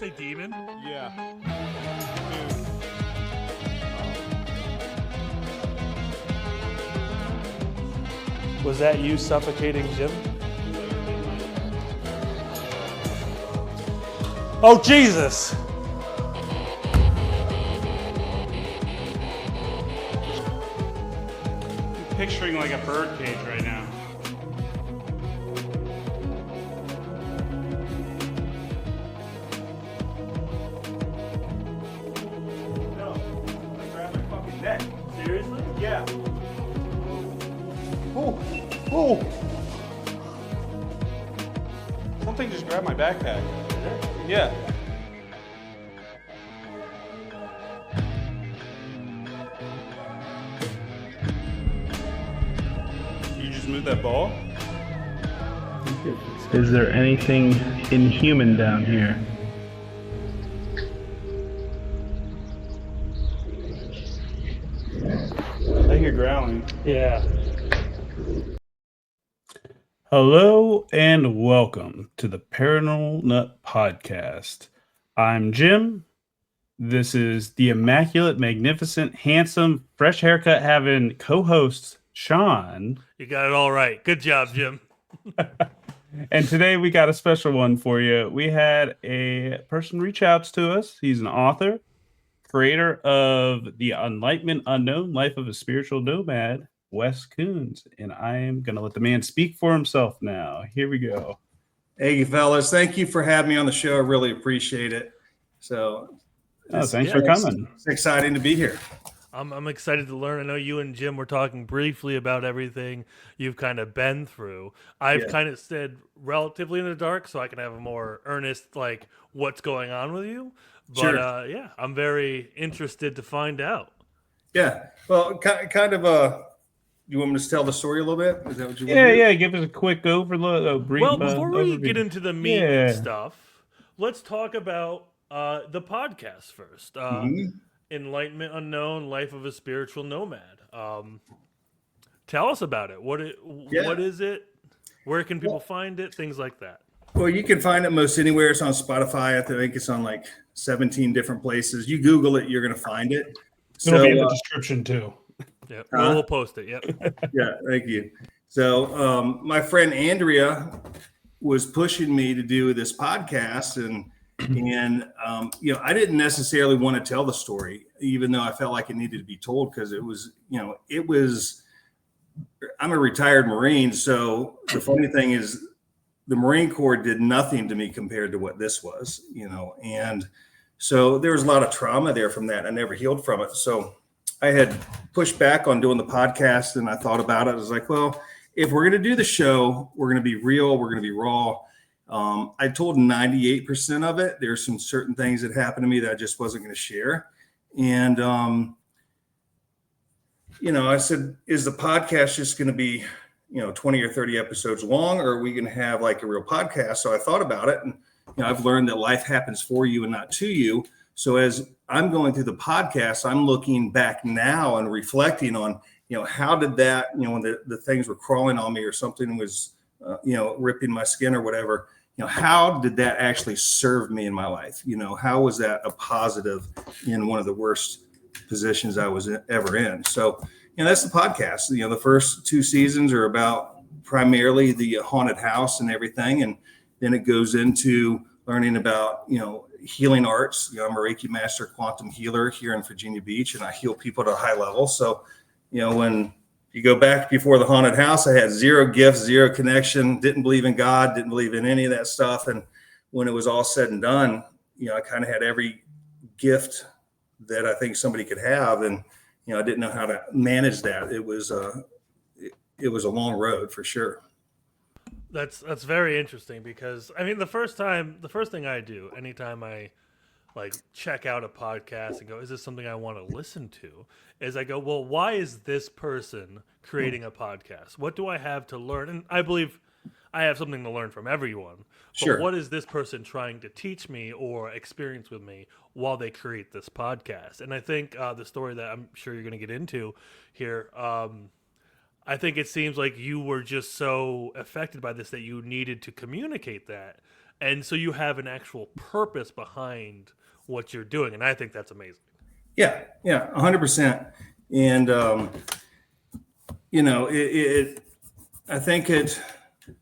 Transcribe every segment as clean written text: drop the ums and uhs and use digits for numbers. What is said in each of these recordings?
say demon? Yeah. Was that you suffocating Jim? Oh, Jesus! I'm picturing like a bird cage right now. No, I grabbed my fucking neck. Seriously? Yeah. Oh, oh! Something just grabbed my backpack. Yeah. You just moved that ball? Is there anything inhuman down here? I hear growling. Yeah. Hello and welcome to the Paranormal Nut Podcast. I'm Jim. This is the immaculate, magnificent, handsome, fresh haircut having co-host Sean. You got it all right. Good job, Jim. And today we got a special one for you. We had a person reach out to us. He's an author, creator of The Enlightenment Unknown Life of a Spiritual Nomad, Wes Coons. And I am going to let the man speak for himself now. Here we go. Hey, fellas. Thank you for having me on the show. I really appreciate it. So, Thanks for coming. It's exciting to be here. I'm excited to learn. I know you and Jim were talking briefly about everything you've kind of been through. I've kind of stayed relatively in the dark so I can have a more earnest, like, what's going on with you. But, Sure. Yeah, I'm very interested to find out. Yeah. Well, kind of, you want me to tell the story a little bit? Is that what you want Yeah, to do? yeah. Give us a quick overlook. A brief, Well, before we overview. get into the meat and stuff, let's talk about the podcast first. Enlightenment Unknown, Life of a Spiritual Nomad. Tell us about it. What is it? Where can people find it? Things like that. Well, you can find it most anywhere. It's on Spotify. I think it's on like 17 different places. You Google it, you're going to find it. It'll be in the description too. Yeah, we'll post it. Yep. Yeah, thank you. So my friend Andrea was pushing me to do this podcast, and I didn't necessarily want to tell the story, even though I felt like it needed to be told because it was. I'm a retired Marine, so the funny thing is, the Marine Corps did nothing to me compared to what this was, and so there was a lot of trauma there from that. I never healed from it, so I had pushed back on doing the podcast, and I thought about it. I was like, well, if we're going to do the show, we're going to be real, we're going to be raw. I told 98% of it. There's some certain things that happened to me that I just wasn't going to share. And, I said, is the podcast just going to be, 20 or 30 episodes long, or are we going to have like a real podcast? So I thought about it, and, I've learned that life happens for you and not to you. So as I'm going through the podcast, I'm looking back now and reflecting on, how did that, when the things were crawling on me or something was, ripping my skin or whatever, how did that actually serve me in my life? How was that a positive in one of the worst positions I was ever in? So, that's the podcast. The first 2 seasons are about primarily the haunted house and everything. And then it goes into learning about, healing arts. I'm a Reiki master quantum healer here in Virginia Beach, and I heal people at a high level. So, when you go back before the haunted house, I had 0 gifts, 0 connection, didn't believe in God, didn't believe in any of that stuff. And when it was all said and done, I kind of had every gift that I think somebody could have. And, I didn't know how to manage that. It was a long road for sure. That's very interesting because the first thing I do anytime I like check out a podcast and go, is this something I want to listen to? Is I go, well, why is this person creating a podcast? What do I have to learn? And I believe I have something to learn from everyone. But Sure. What is this person trying to teach me or experience with me while they create this podcast? And I think the story that I'm sure you're going to get into here, I think it seems like you were just so affected by this that you needed to communicate that. And so you have an actual purpose behind what you're doing. And I think that's amazing. Yeah, 100%. And, I think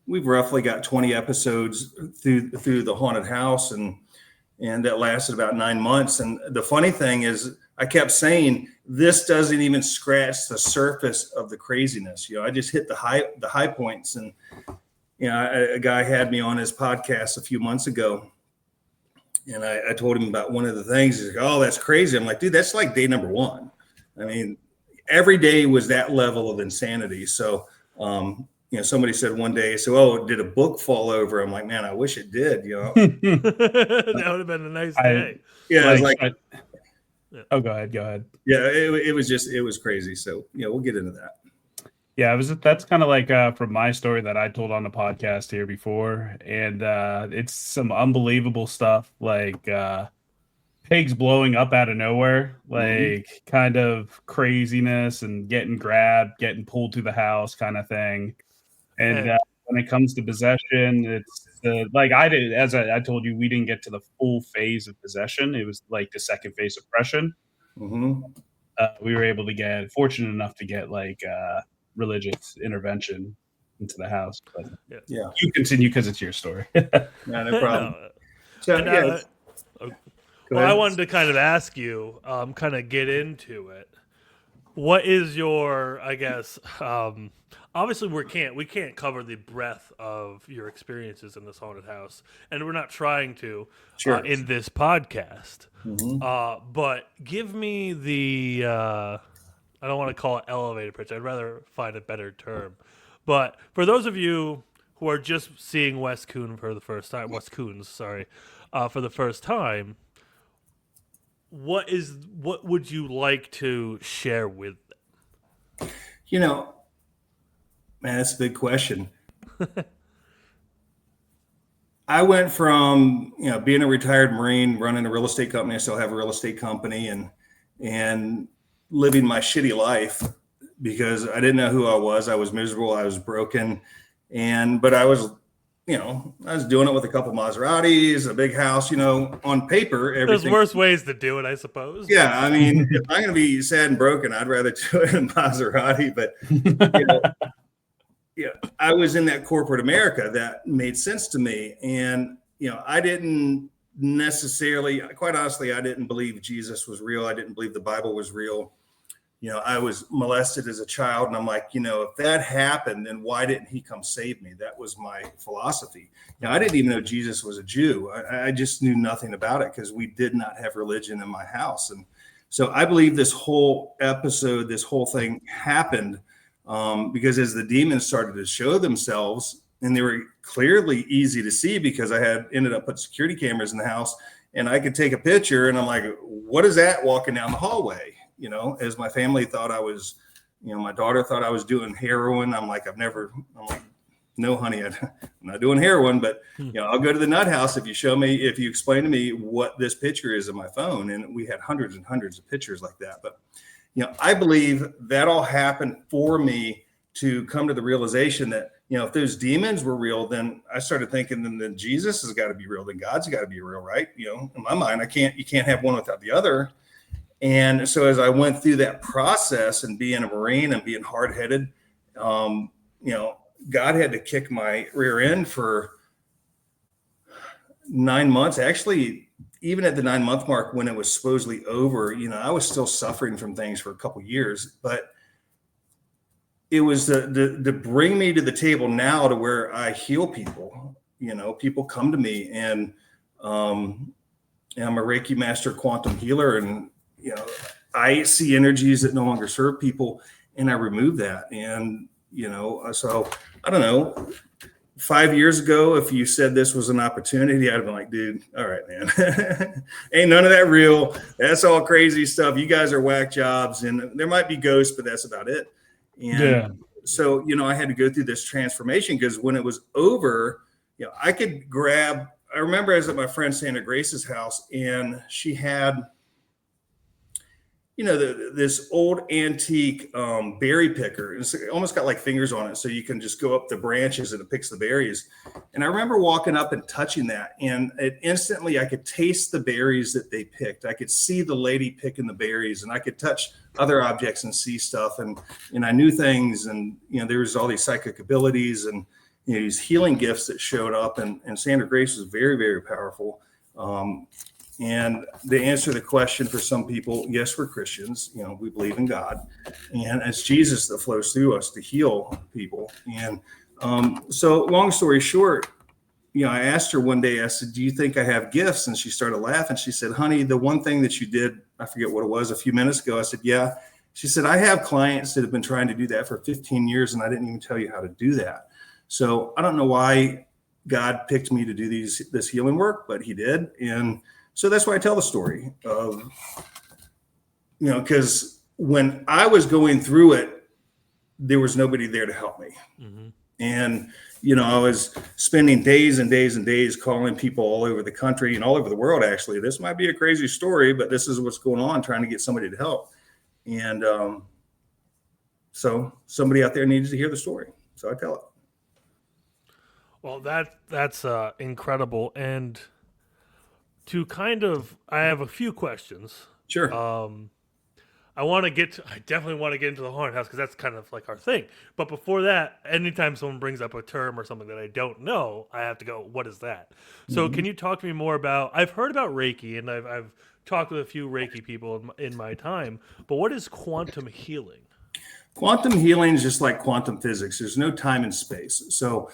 we've roughly got 20 episodes through the haunted house, and that lasted about 9 months. And the funny thing is, I kept saying, this doesn't even scratch the surface of the craziness. I just hit the high points. And, a guy had me on his podcast a few months ago, and I told him about one of the things. He's like, "Oh, that's crazy." I'm like, "Dude, that's like day number one." I mean, every day was that level of insanity. So, somebody said one day, so, "Oh, did a book fall over?" I'm like, "Man, I wish it did." That would have been a nice day. Yeah, oh, go ahead. Yeah, it was crazy. So, we'll get into that. Yeah, that's kind of like from my story that I told on the podcast here before, and it's some unbelievable stuff, like pigs blowing up out of nowhere, like kind of craziness, and getting grabbed, getting pulled to the house, kind of thing. And when it comes to possession, it's like I told you, we didn't get to the full phase of possession. It was like the second phase of oppression. We were able to get fortunate enough to get like religious intervention into the house. But yeah, you continue because it's your story. No problem. I wanted to kind of ask you, kind of get into it. What is your, I guess, obviously we can't cover the breadth of your experiences in this haunted house, and we're not trying to in this podcast. But give me the, I don't want to call it elevator pitch. I'd rather find a better term. But for those of you who are just seeing Wes Coons for the first time, for the first time, what would you like to share with them? Man, that's a big question. I went from, being a retired Marine, running a real estate company. I still have a real estate company, and living my shitty life because I didn't know who I was. I was miserable. I was broken. But I was, I was doing it with a couple Maseratis, a big house, on paper. There's worse ways to do it, I suppose. Yeah. I mean, if I'm going to be sad and broken, I'd rather do it in Maserati. But, I was in that corporate America that made sense to me. And, I didn't necessarily, quite honestly, I didn't believe Jesus was real. I didn't believe the Bible was real. I was molested as a child, and I'm like, if that happened, then why didn't he come save me? That was my philosophy. I didn't even know Jesus was a Jew. I just knew nothing about it because we did not have religion in my house. And so I believe this whole episode, this whole thing happened because as the demons started to show themselves, and they were clearly easy to see because I had ended up putting security cameras in the house, and I could take a picture, and I'm like, what is that walking down the hallway? As my family thought I was, my daughter thought I was doing heroin. I'm like, no, honey, I'm not doing heroin, but I'll go to the nut house if you explain to me what this picture is in my phone. And we had hundreds and hundreds of pictures like that. But, I believe that all happened for me to come to the realization that, if those demons were real, then I started thinking, then Jesus has got to be real. Then God's got to be real, right? In my mind, you can't have one without the other. And so as I went through that process and being a Marine and being hard-headed, God had to kick my rear end for 9 months. Actually, even at the 9-month mark when it was supposedly over, I was still suffering from things for a couple of years. But it was to bring me to the table now to where I heal people. People come to me, and I'm a Reiki master quantum healer, and I see energies that no longer serve people, and I remove that. And, so I don't know, 5 years ago, if you said this was an opportunity, I'd have been like, dude, all right, man, ain't none of that real. That's all crazy stuff. You guys are whack jobs, and there might be ghosts, but that's about it. And so, I had to go through this transformation because when it was over, I could grab, I remember I was at my friend Sandra Grace's house, and she had this old antique berry picker. It's almost got like fingers on it, so you can just go up the branches and it picks the berries. And I remember walking up and touching that, and instantly I could taste the berries that they picked. I could see the lady picking the berries, and I could touch other objects and see stuff, and I knew things, and there was all these psychic abilities and these healing gifts that showed up, and Sandra Grace was very, very powerful. And to answer the question for some people, yes, we're Christians. We believe in God, and it's Jesus that flows through us to heal people. And so, long story short, I asked her one day. I said, "Do you think I have gifts?" And she started laughing. She said, "Honey, the one thing that you did, I forget what it was, a few minutes ago." I said, "Yeah." She said, "I have clients that have been trying to do that for 15 years, and I didn't even tell you how to do that." So I don't know why God picked me to do this healing work, but He did, and so that's why I tell the story of, because when I was going through it, there was nobody there to help me. Mm-hmm. And, I was spending days and days and days calling people all over the country and all over the world, actually. This might be a crazy story, but this is what's going on, trying to get somebody to help. And so somebody out there needs to hear the story. So I tell it. Well, that's incredible. And I have a few questions. Sure. I definitely want to get into the haunted house because that's kind of like our thing. But before that, anytime someone brings up a term or something that I don't know, I have to go, what is that? So can you talk to me more about, I've heard about Reiki, and I've talked with a few Reiki people in my time, but what is quantum healing? Quantum healing is just like quantum physics. There's no time and space. So,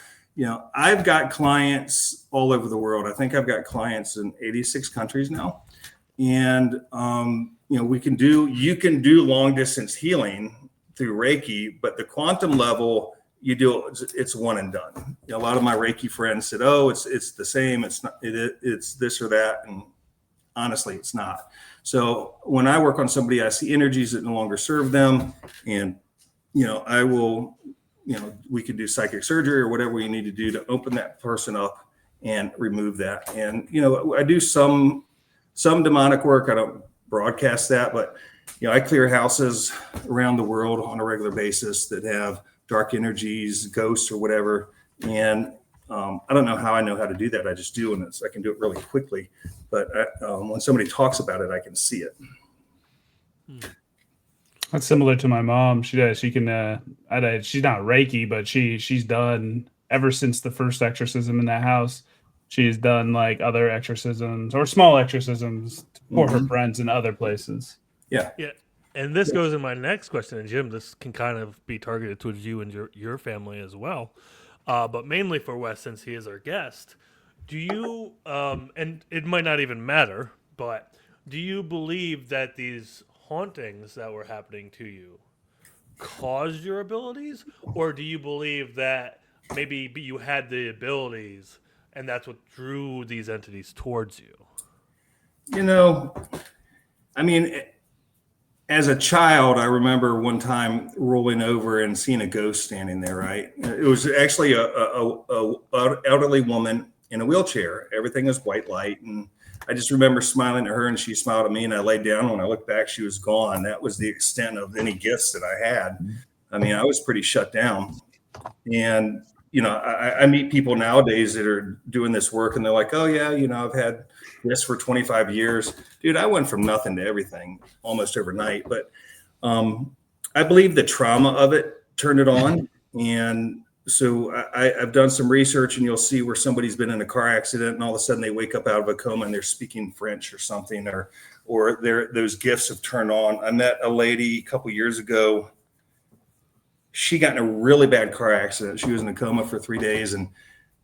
I've got clients all over the world. I think I've got clients in 86 countries now. And, you can do long distance healing through Reiki, but the quantum level, it's one and done. A lot of my Reiki friends said, "Oh, it's the same. It's not, it's this or that." And honestly, it's not. So when I work on somebody, I see energies that no longer serve them. And, I will, we can do psychic surgery or whatever we need to do to open that person up and remove that. And, I do some demonic work. I don't broadcast that, but, I clear houses around the world on a regular basis that have dark energies, ghosts or whatever. And I don't know how I know how to do that. I just do, and I can do it really quickly. But when somebody talks about it, I can see it. That's similar to my mom. She does. She can. She's not Reiki, but she's done ever since the first exorcism in that house. She's done like other exorcisms or small exorcisms for her friends in other places. Yeah. Yeah. And this goes in my next question, and Jim, this can kind of be targeted towards you and your family as well. But mainly for Wes, since he is our guest, do you, and it might not even matter, but do you believe that these hauntings that were happening to you caused your abilities? Or do you believe that maybe you had the abilities and that's what drew these entities towards you? As a child, I remember one time rolling over and seeing a ghost standing there, right? It was actually a elderly woman in a wheelchair. Everything was white light. And I just remember smiling at her and she smiled at me, and I laid down. When I looked back, she was gone. That was the extent of any gifts that I had. I was pretty shut down. And, I meet people nowadays that are doing this work and they're like, "Oh yeah, I've had this for 25 years. Dude, I went from nothing to everything almost overnight. But I believe the trauma of it turned it on. And so I've done some research, and you'll see where somebody's been in a car accident and all of a sudden they wake up out of a coma and they're speaking French or something, or those gifts have turned on. I met a lady a couple years ago. She got in a really bad car accident. She was in a coma for 3 days. And,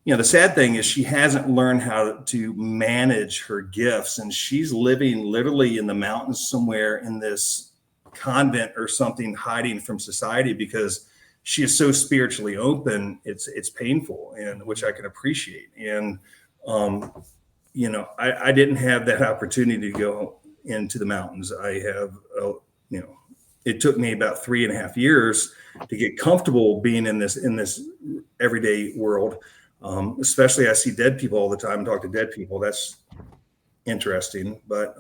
the sad thing is she hasn't learned how to manage her gifts. And she's living literally in the mountains somewhere in this convent or something, hiding from society because she is so spiritually open. It's painful, and which I can appreciate. And, I didn't have that opportunity to go into the mountains. I have, it took me about 3.5 years to get comfortable being in this everyday world. Especially I see dead people all the time and talk to dead people. That's interesting. But,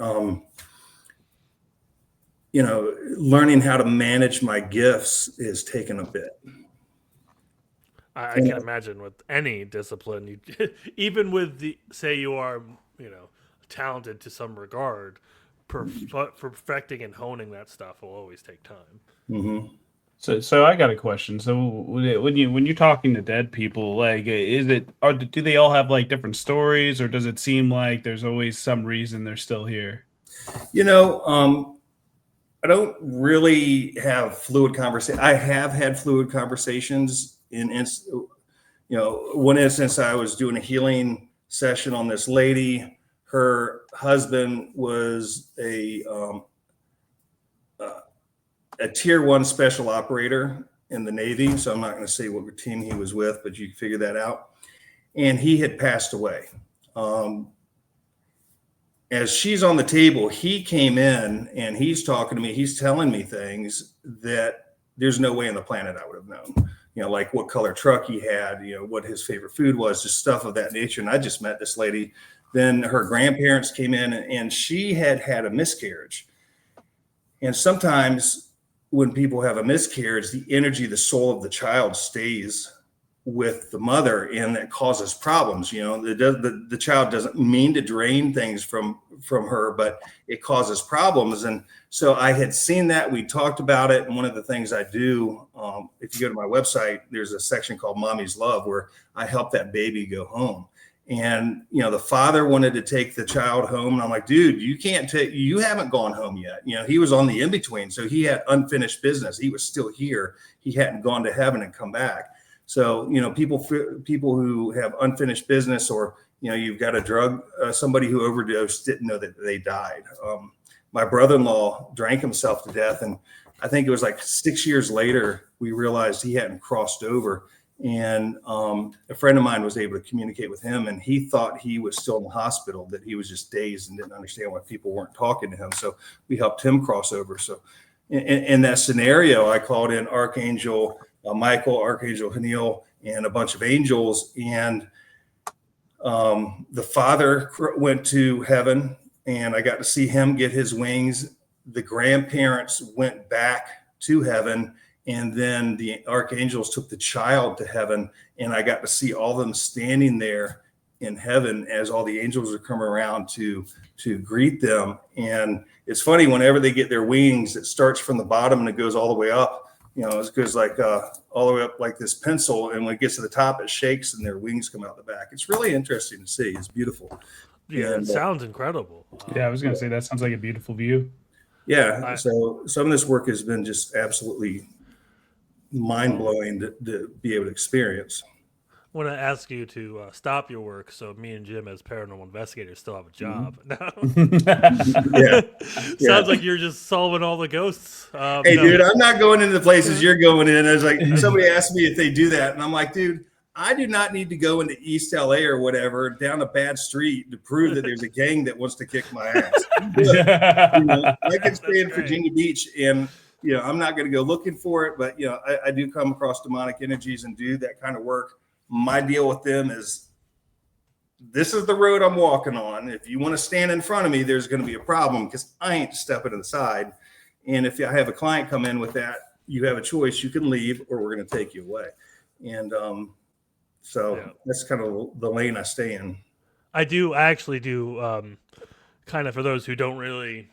learning how to manage my gifts is taken a bit. I can imagine with any discipline, even with say you are, talented to some regard, perfecting and honing that stuff will always take time. Mm-hmm. So I got a question. So when you're talking to dead people, like, do they all have like different stories, or does it seem like there's always some reason they're still here? I don't really have fluid conversation. I have had fluid conversations in one instance. I was doing a healing session on this lady. Her husband was a tier 1 special operator in the Navy. So I'm not going to say what team he was with, but you can figure that out. And he had passed away. As she's on the table, he came in and he's talking to me. He's telling me things that there's no way on the planet I would have known. Like what color truck he had, what his favorite food was, just stuff of that nature. And I just met this lady. Then her grandparents came in and she had a miscarriage. And sometimes when people have a miscarriage, the energy, the soul of the child stays with the mother, and that causes problems. The child doesn't mean to drain things from her, but it causes problems. And so I had seen that. We talked about it. And one of the things I do, if you go to my website, there's a section called Mommy's Love where I help that baby go home. And, the father wanted to take the child home. And I'm like, dude, you haven't gone home yet. He was on the in-between. So he had unfinished business. He was still here. He hadn't gone to heaven and come back. So, people who have unfinished business, or, you've got somebody who overdosed didn't know that they died. My brother-in-law drank himself to death. And I think it was like 6 years later, we realized he hadn't crossed over. And a friend of mine was able to communicate with him, and he thought he was still in the hospital, that he was just dazed and didn't understand why people weren't talking to him. So we helped him cross over. So in that scenario, I called in Archangel Michael, Archangel Haniel, and a bunch of angels. And the father went to heaven, and I got to see him get his wings. The grandparents went back to heaven, and then the archangels took the child to heaven, and I got to see all of them standing there in heaven as all the angels are coming around to greet them. And it's funny, whenever they get their wings, it starts from the bottom and it goes all the way up. It goes like all the way up like this pencil, and when it gets to the top, it shakes and their wings come out the back. It's really interesting to see. It's beautiful. Yeah, it sounds incredible. Yeah, I was going to say that sounds like a beautiful view. Yeah, so some of this work has been just absolutely mind-blowing to be able to experience. I want to ask you to stop your work so me and Jim as paranormal investigators still have a job. Mm-hmm. Sounds like you're just solving all the ghosts. Dude, I'm not going into the places you're going in. It's like somebody asked me if they do that, and I'm like, dude, I do not need to go into East LA or whatever down a bad street to prove that there's a gang that wants to kick my ass. I can stay in Virginia Beach, and I'm not going to go looking for it, but I do come across demonic energies and do that kind of work. My deal with them is, this is the road I'm walking on. If you want to stand in front of me, there's going to be a problem, because I ain't stepping to the side. And if I have a client come in with that, you have a choice. You can leave, or we're going to take you away. And that's kind of the lane I stay in. I actually do kind of, for those who don't really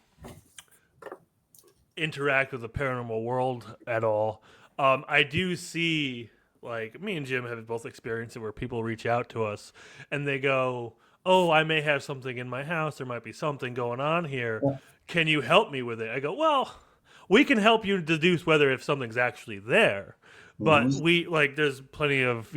interact with the paranormal world at all, I do see, like, me and Jim have both experienced it, where people reach out to us and they go, oh, I may have something in my house. There might be something going on here. Yeah. Can you help me with it? I go, well, we can help you deduce if something's actually there. But there's plenty of,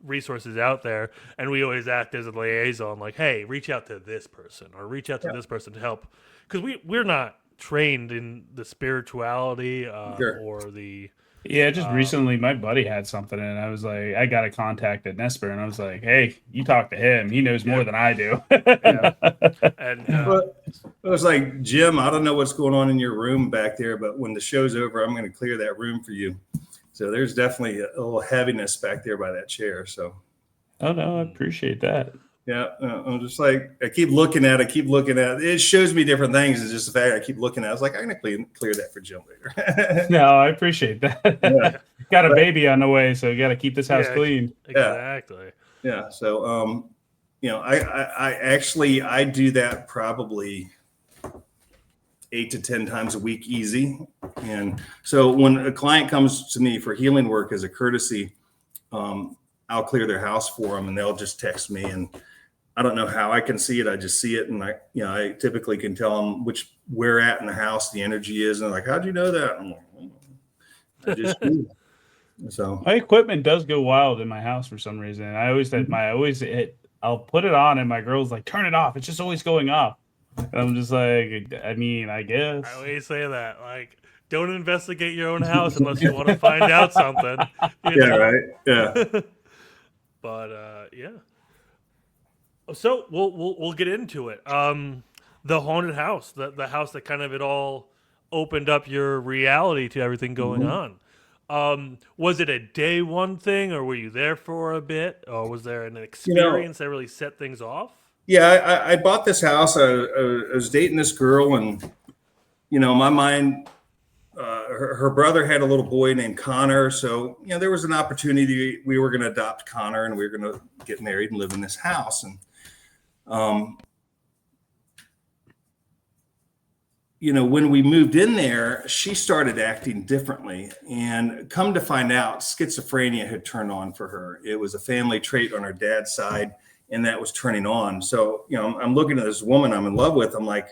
resources out there, and we always act as a liaison, like, hey, reach out to this person or reach out to this person to help. Because we're not trained in the spirituality or the... Yeah, just recently my buddy had something, and I was like, I got a contact at Nesper, and I was like, hey, you talk to him. He knows more than I do. And it was like, Jim, I don't know what's going on in your room back there, but when the show's over, I'm going to clear that room for you. So there's definitely a little heaviness back there by that chair. So, oh no, I appreciate that. Yeah, I'm just like, I keep looking at it. It shows me different things. It's just the fact I keep looking at it. I was like, I'm going to clear that for Jim later. No, I appreciate that. Yeah. Got a baby on the way, so you got to keep this house Yeah, clean. Exactly. Yeah. So, I do that probably 8 to 10 times a week, easy. And so when a client comes to me for healing work as a courtesy, I'll clear their house for them, and they'll just text me, and I don't know how I can see it. I just see it. And I typically can tell them where at in the house the energy is. And they're like, how'd you know that? I'm like, I just do. So my equipment does go wild in my house for some reason. I always I'll put it on and my girl's like, turn it off. It's just always going off. And I'm just like, I mean, I guess. I always say that, like, don't investigate your own house unless you want to find out something. Yeah, right. Yeah. But yeah. So we'll get into it. The haunted house, the house that kind of it all opened up your reality to everything going on. Was it a day one thing, or were you there for a bit, or was there an experience that really set things off? Yeah, I bought this house. I was dating this girl, and my mind. Her brother had a little boy named Connor, so there was an opportunity. We were going to adopt Connor, and we were going to get married and live in this house. And when we moved in there, she started acting differently, and come to find out, schizophrenia had turned on for her. It was a family trait on her dad's side, and that was turning on. So I'm looking at this woman I'm in love with. I'm like,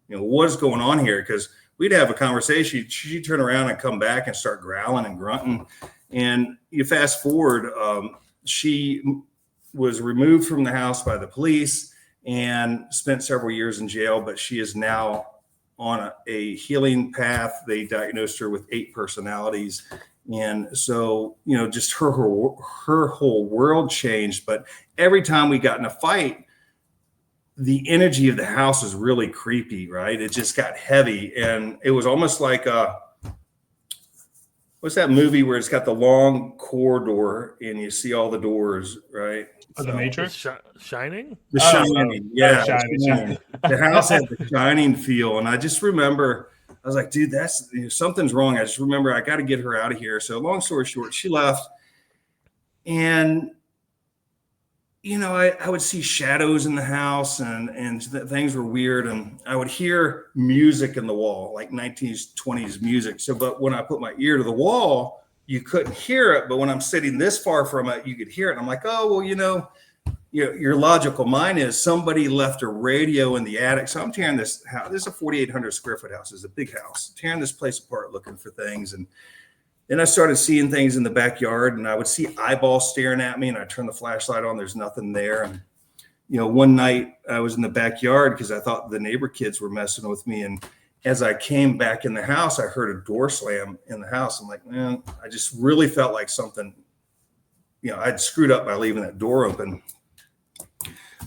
what's going on here? Because we'd have a conversation. She'd turn around and come back and start growling and grunting. And you fast forward, she was removed from the house by the police and spent several years in jail, but she is now on a healing path. They diagnosed her with 8 personalities. And so, just her whole world changed. But every time we got in a fight, the energy of the house was really creepy, right? It just got heavy. And it was almost like, what's that movie where it's got the long corridor and you see all the doors, right? The Matrix? Shining? The Shining. Yeah. Shining. The house had the Shining feel. And I just remember, I was like, dude, something's wrong. I just remember I got to get her out of here. So long story short, she left. And I would see shadows in the house and things were weird. And I would hear music in the wall, like 19s, 20s music. But when I put my ear to the wall, you couldn't hear it. But when I'm sitting this far from it, you could hear it. And I'm like, oh, well, your logical mind is somebody left a radio in the attic. So I'm tearing this house. This is a 4,800 square foot house. It's a big house. Tearing this place apart, looking for things. And then I started seeing things in the backyard, and I would see eyeballs staring at me, and I turned the flashlight on. There's nothing there. And, one night I was in the backyard because I thought the neighbor kids were messing with me. And as I came back in the house, I heard a door slam in the house. I'm like, man, I just really felt like something, I'd screwed up by leaving that door open.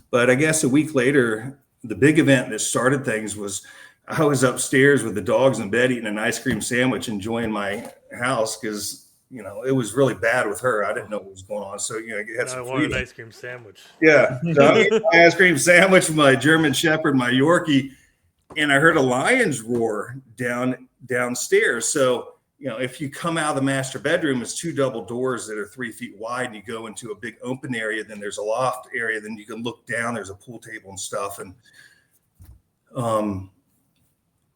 But I guess a week later, the big event that started things was I was upstairs with the dogs in bed eating an ice cream sandwich, enjoying my house because, it was really bad with her. I didn't know what was going on. So, I had some wanted an ice cream sandwich. Yeah. So I ate my ice cream sandwich, my German Shepherd, my Yorkie, and I heard a lion's roar downstairs. So, if you come out of the master bedroom, it's 2 double doors that are 3 feet wide, and you go into a big open area. Then there's a loft area. Then you can look down. There's a pool table and stuff. And,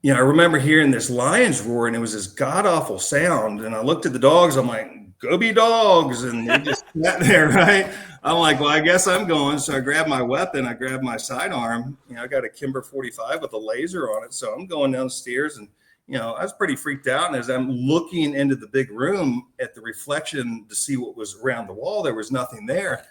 I remember hearing this lion's roar, and it was this god awful sound. And I looked at the dogs. I'm like, go be dogs. And they just sat there, right? I'm like, well, I guess I'm going. So I grabbed my weapon. I grabbed my sidearm. I got a Kimber 45 with a laser on it. So I'm going downstairs, and, I was pretty freaked out. And as I'm looking into the big room at the reflection to see what was around the wall, there was nothing there.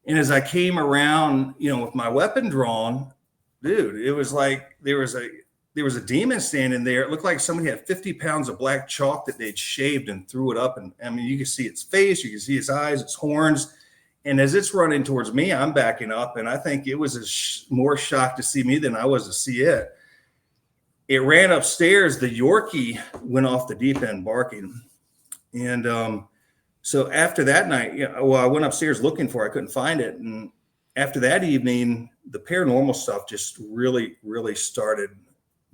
And as I came around, with my weapon drawn, dude, it was like there was a demon standing there. It looked like somebody had 50 pounds of black chalk that they'd shaved and threw it up. And I mean, you can see its face, you can see its eyes, its horns. And as it's running towards me, I'm backing up. And I think it was more shocked to see me than I was to see it. It ran upstairs. The Yorkie went off the deep end barking. And so after that night, I went upstairs looking for it. I couldn't find it. And after that evening, the paranormal stuff just really, really started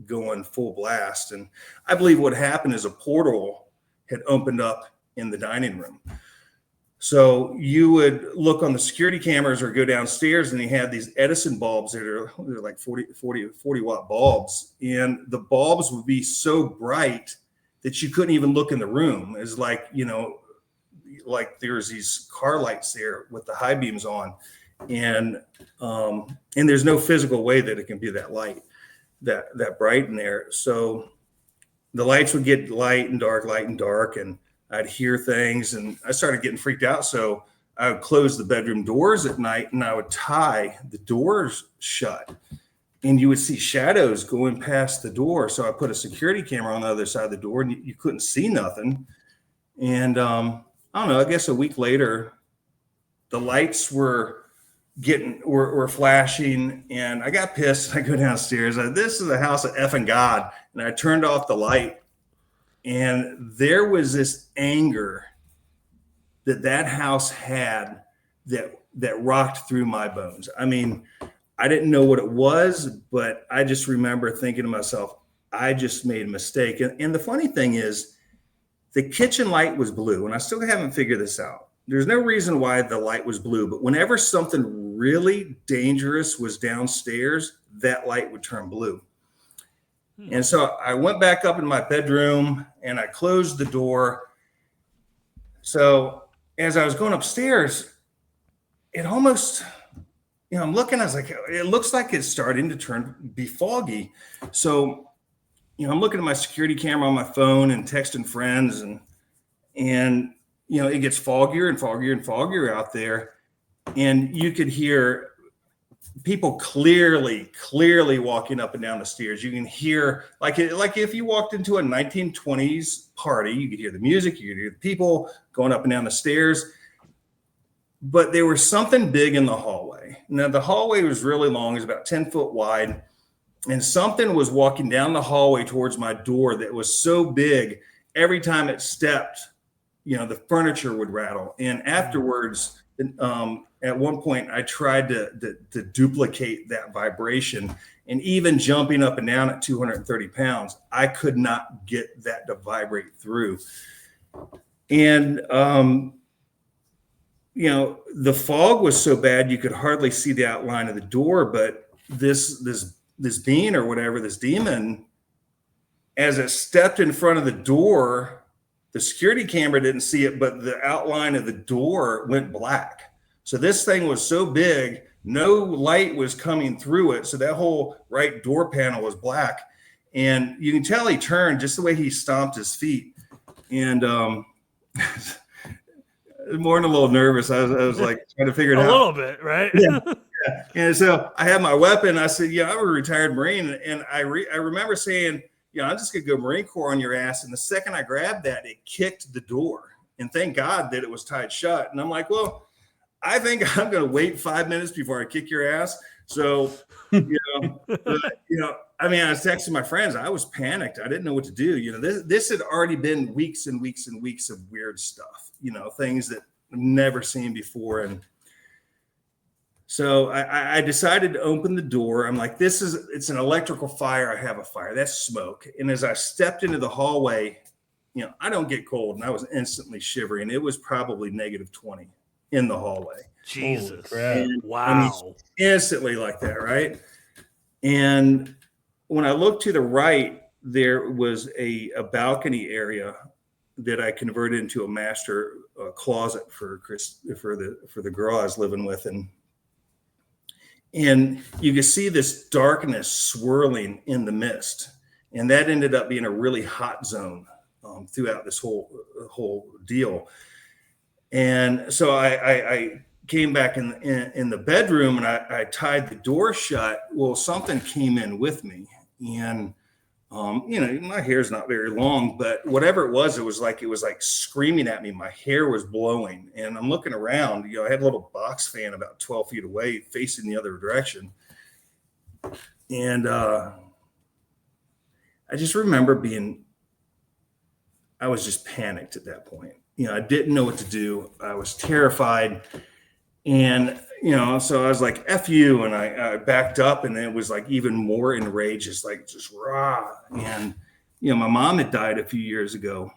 going full blast. And I believe what happened is a portal had opened up in the dining room. So you would look on the security cameras or go downstairs, and they had these Edison bulbs that are like 40 watt bulbs. And the bulbs would be so bright that you couldn't even look in the room. It's like, like there's these car lights there with the high beams on. And there's no physical way that it can be that light, that bright in there. So the lights would get light and dark, and I'd hear things, and I started getting freaked out. So I would close the bedroom doors at night, and I would tie the doors shut, and you would see shadows going past the door. So I put a security camera on the other side of the door, and you couldn't see nothing. And I don't know, I guess a week later, the lights were flashing, and I got pissed. I go downstairs. This is the house of effing God. And I turned off the light, and there was this anger that house had that rocked through my bones. I mean, I didn't know what it was, but I just remember thinking to myself, I just made a mistake. And the funny thing is, the kitchen light was blue, and I still haven't figured this out. There's no reason why the light was blue, but whenever something really dangerous was downstairs, that light would turn blue. And so I went back up in my bedroom, and I closed the door. So as I was going upstairs, it almost, I'm looking, I was like, it looks like it's starting to be foggy. So, I'm looking at my security camera on my phone and texting friends, and it gets foggier and foggier and foggier out there. And you could hear people clearly walking up and down the stairs. You can hear, like if you walked into a 1920s party, you could hear the music, you could hear the people going up and down the stairs. But there was something big in the hallway. Now, the hallway was really long. It was about 10 foot wide. And something was walking down the hallway towards my door that was so big, every time it stepped, the furniture would rattle. And afterwards, at one point, I tried to duplicate that vibration. And even jumping up and down at 230 pounds, I could not get that to vibrate through. And, the fog was so bad, you could hardly see the outline of the door. But this being or whatever, this demon, as it stepped in front of the door, the security camera didn't see it, but the outline of the door went black. So this thing was so big, no light was coming through it. So that whole right door panel was black. And you can tell he turned just the way he stomped his feet. And more than a little nervous. I was like trying to figure it out. A little bit, right? Yeah. And so I had my weapon. I said, I'm a retired Marine. And I remember saying, I'm just going to go Marine Corps on your ass. And the second I grabbed that, it kicked the door. And thank God that it was tied shut. And I'm like, well, I think I'm going to wait 5 minutes before I kick your ass. So, I was texting my friends. I was panicked. I didn't know what to do. This had already been weeks and weeks and weeks of weird stuff, things that I've never seen before. And so I decided to open the door. I'm like, it's an electrical fire. I have a fire. That's smoke. And as I stepped into the hallway, I don't get cold. And I was instantly shivering. It was probably -20 in the hallway. Jesus. Wow. Instantly like that, right? And when I looked to the right, there was a balcony area that I converted into a master closet for the girl I was living with. And you could see this darkness swirling in the mist. And that ended up being a really hot zone throughout this whole deal. And so I came back in the bedroom, and I tied the door shut. Well, something came in with me. And, my hair is not very long, but whatever it was like screaming at me. My hair was blowing, and I'm looking around. I had a little box fan about 12 feet away facing the other direction. And I just remember I was just panicked at that point. I didn't know what to do. I was terrified. And, so I was like, F you. And I backed up, and it was like even more enraged, just rah. And, my mom had died a few years ago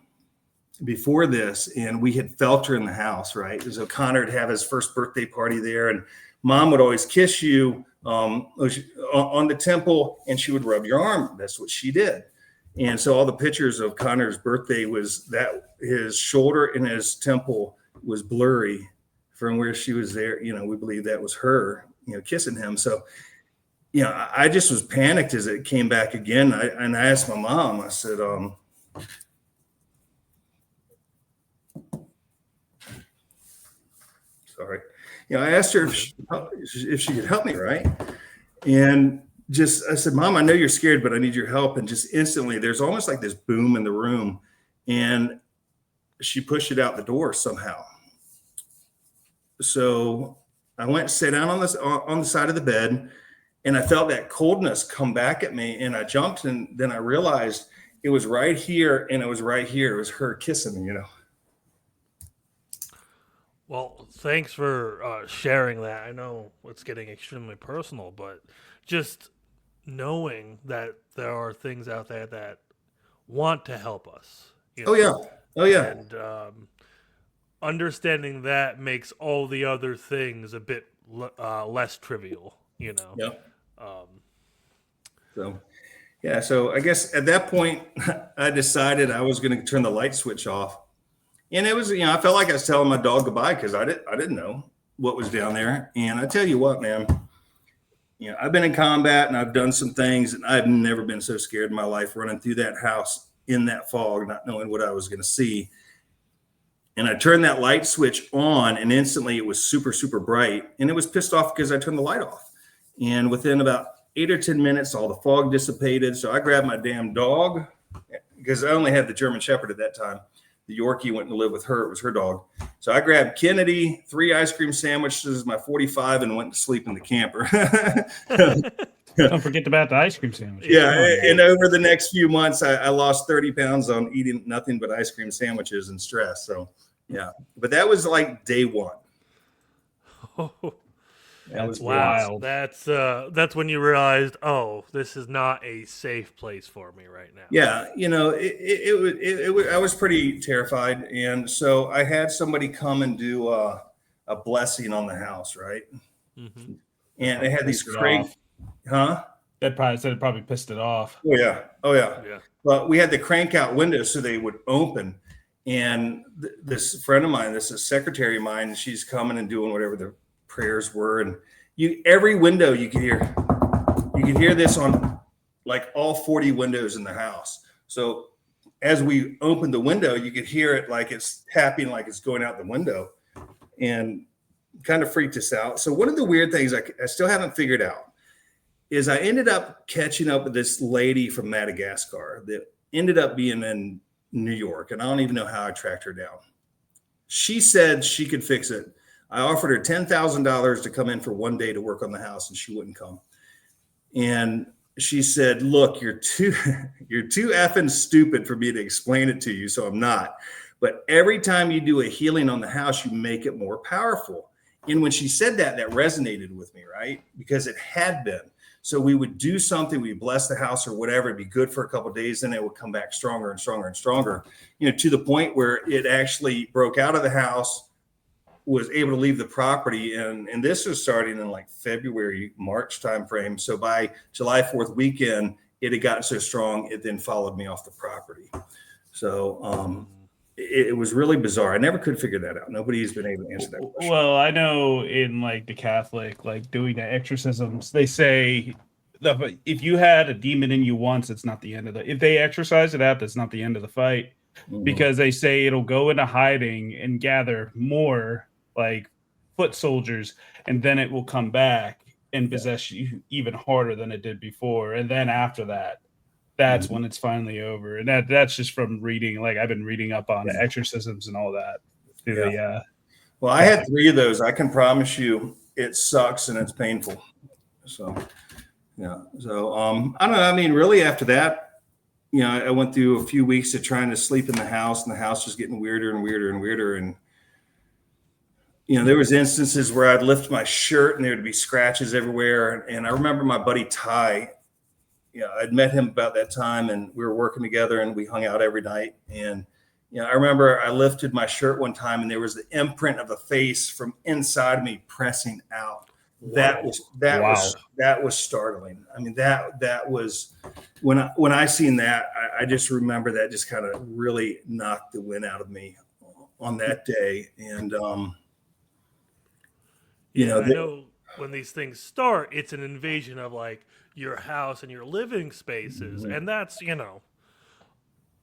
before this, and we had felt her in the house, right? So Connor would have his first birthday party there, and mom would always kiss you on the temple, and she would rub your arm. That's what she did. And so all the pictures of Connor's birthday was that his shoulder and his temple was blurry from where she was there. We believe that was her, kissing him. So, I just was panicked as it came back again. I asked my mom, I said, sorry. I asked her if she could help me, right? And I said, Mom, I know you're scared, but I need your help. And just instantly, there's almost like this boom in the room, and she pushed it out the door somehow. So I went and sat down on the side of the bed, and I felt that coldness come back at me, and I jumped, and then I realized it was right here, and it was right here. It was her kissing me, Well, thanks for sharing that. I know it's getting extremely personal, but just knowing that there are things out there that want to help us. Oh yeah. And understanding that makes all the other things a bit less trivial. Yeah. So I guess at that point, I decided I was going to turn the light switch off. And it was, I felt like I was telling my dog goodbye, because I didn't know what was down there. And I tell you what, man, I've been in combat, and I've done some things, and I've never been so scared in my life, running through that house in that fog, not knowing what I was going to see. And I turned that light switch on, and instantly it was super, super bright. And it was pissed off because I turned the light off. And within about 8 or 10 minutes, all the fog dissipated. So I grabbed my damn dog, because I only had the German Shepherd at that time. The Yorkie went to live with her. It was her dog. So I grabbed Kennedy, 3 ice cream sandwiches, my 45, and went to sleep in the camper. Don't forget about the ice cream sandwiches. Yeah. And over the next few months, I lost 30 pounds on eating nothing but ice cream sandwiches and stress. So, yeah. But that was like day one. That was Wow. wild. That's when you realized, oh, this is not a safe place for me right now. Yeah, I was pretty terrified, and so I had somebody come and do a blessing on the house, right? Mm-hmm. And they had these crank, huh? That probably pissed it off. Oh yeah. Yeah. But we had the crank out windows so they would open, and this friend of mine, this is a secretary of mine, she's coming and doing whatever the prayers were, and every window you could hear this on like all 40 windows in the house. So as we opened the window, you could hear it like it's tapping, like it's going out the window, and kind of freaked us out. So one of the weird things I still haven't figured out is I ended up catching up with this lady from Madagascar that ended up being in New York, and I don't even know how I tracked her down. She said she could fix it. I offered her $10,000 to come in for one day to work on the house, and she wouldn't come. And she said, look, you're too effing stupid for me to explain it to you, so I'm not. But every time you do a healing on the house, you make it more powerful. And when she said that, that resonated with me, right? Because it had been. So we would do something, we bless the house or whatever, it'd be good for a couple of days, then it would come back stronger and stronger and stronger, to the point where it actually broke out of the house, was able to leave the property. And this was starting in like February, March timeframe. So by July 4th weekend, it had gotten so strong, it then followed me off the property. So it was really bizarre. I never could figure that out. Nobody's been able to answer that question. Well, I know in like the Catholic, like doing the exorcisms, they say that if you had a demon in you once, it's not the end of if they exorcise it out, that's not the end of the fight, because they say it'll go into hiding and gather more like foot soldiers, and then it will come back and possess you even harder than it did before. And then after that, that's when it's finally over. And that's just from reading. Like I've been reading up on exorcisms and all that. Well, I had 3 of those. I can promise you it sucks and it's painful. So, yeah. So, I don't know. I mean, really after that, I went through a few weeks of trying to sleep in the house, and the house was getting weirder and weirder and weirder. And there was instances where I'd lift my shirt and there would be scratches everywhere. And I remember my buddy Ty, I'd met him about that time and we were working together and we hung out every night. And, I remember I lifted my shirt one time and there was the imprint of a face from inside me pressing out. That was startling. I mean, that was when I seen that, I just remember that just kind of really knocked the wind out of me on that day. And, I know when these things start, it's an invasion of like your house and your living spaces. Mm-hmm. And that's,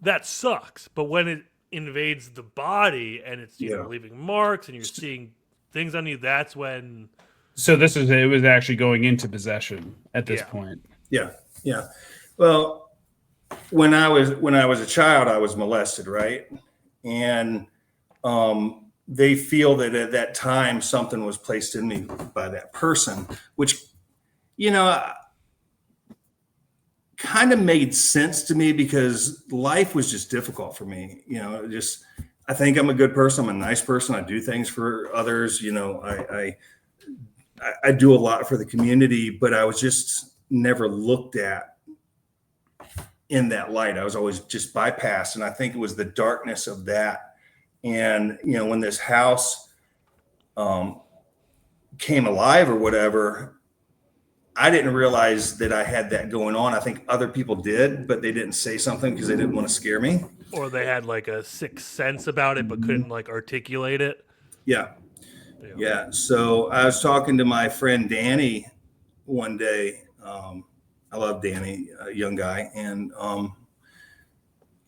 that sucks. But when it invades the body and it's, leaving marks and you're seeing things on you, that's when. So it was actually going into possession at this point. Yeah. Yeah. Well, when I was a child, I was molested. Right. And, they feel that at that time something was placed in me by that person, which, kind of made sense to me because life was just difficult for me. I think I'm a good person. I'm a nice person. I do things for others. I do a lot for the community, but I was just never looked at in that light. I was always just bypassed. And I think it was the darkness of that. And, when this house came alive or whatever, I didn't realize that I had that going on. I think other people did, but they didn't say something because they didn't want to scare me. Or they had like a sixth sense about it, but couldn't like articulate it. Yeah. Yeah. So I was talking to my friend Danny one day. I love Danny, a young guy. And